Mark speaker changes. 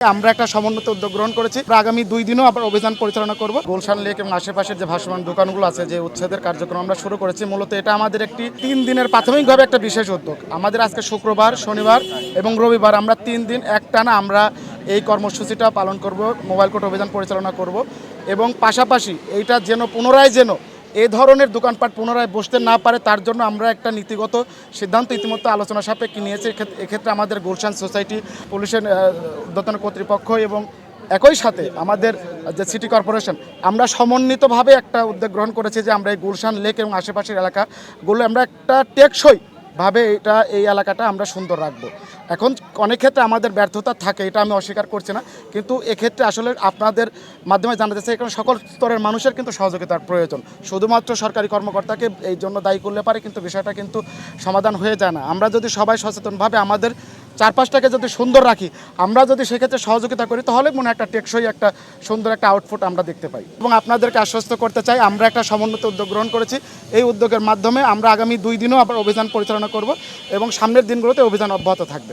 Speaker 1: আমরা একটা সমন্বিত উদ্যোগ গ্রহণ করেছি। আগামী 2 দিনও আবার অভিযান পরিচালনা করব। গুলশান লেক এবং আশেপাশের যে ভাসমান দোকানগুলো আছে, যে উচ্ছেদের কার্যক্রম আমরা শুরু করেছি, মূলত এটা আমাদের একটি 3 দিনের প্রাথমিকভাবে একটা বিশেষ উদ্যোগ। আমাদের আজকে শুক্রবার, শনিবার এবং রবিবার আমরা 3 দিন একটানা আমরা এই কর্মসূচিটা পালন করব, মোবাইল কোর্ট অভিযান পরিচালনা করব এবং পাশাপাশি এইটা যেন পুনরায় এই ধরনের দোকানপাট পুনরায় বসতে না পারে, তার জন্য আমরা একটা নীতিগত সিদ্ধান্ত ইতিমধ্যে আলোচনা সাপেক্ষে নিয়েছি। এক্ষেত্রে আমাদের গুলশান সোসাইটি, পুলিশের ঊর্ধ্বতন কর্তৃপক্ষ এবং একই সাথে আমাদের যে সিটি কর্পোরেশন, আমরা সমন্বিতভাবে একটা উদ্যোগ গ্রহণ করেছি যে আমরা এই গুলশান লেক এবং আশেপাশের এলাকাগুলো আমরা একটা টেকসই ভাবে এই এলাকাটা আমরা সুন্দর রাখবো। এখন অনেক ক্ষেত্রে আমাদের ব্যর্থতা থাকে, এটা আমি অস্বীকার করছি না, কিন্তু এক্ষেত্রে আসলে আপনাদের মাধ্যমে জানা যাচ্ছে এখানে সকল স্তরের মানুষের কিন্তু সহযোগিতার প্রয়োজন। শুধুমাত্র সরকারি কর্মকর্তাকে এই জন্য দায়ী করলে পারে কিন্তু বিষয়টা কিন্তু সমাধান হয়ে যায় না। আমরা যদি সবাই সচেতনভাবে আমাদের চারপাশটাকে যদি সুন্দর রাখি, আমরা যদি সেক্ষেত্রে সহযোগিতা করি, তাহলে মনে একটা টেকসই একটা সুন্দর একটা আউটপুট আমরা দেখতে পাই। এবং আপনাদেরকে আশ্বস্ত করতে চাই, আমরা একটা সমন্বিত উদ্যোগ গ্রহণ করেছি। এই উদ্যোগের মাধ্যমে আমরা আগামী 2 দিনও আবার অভিযান পরিচালনা করব এবং সামনের দিনগুলোতে অভিযান অব্যাহত থাকবে।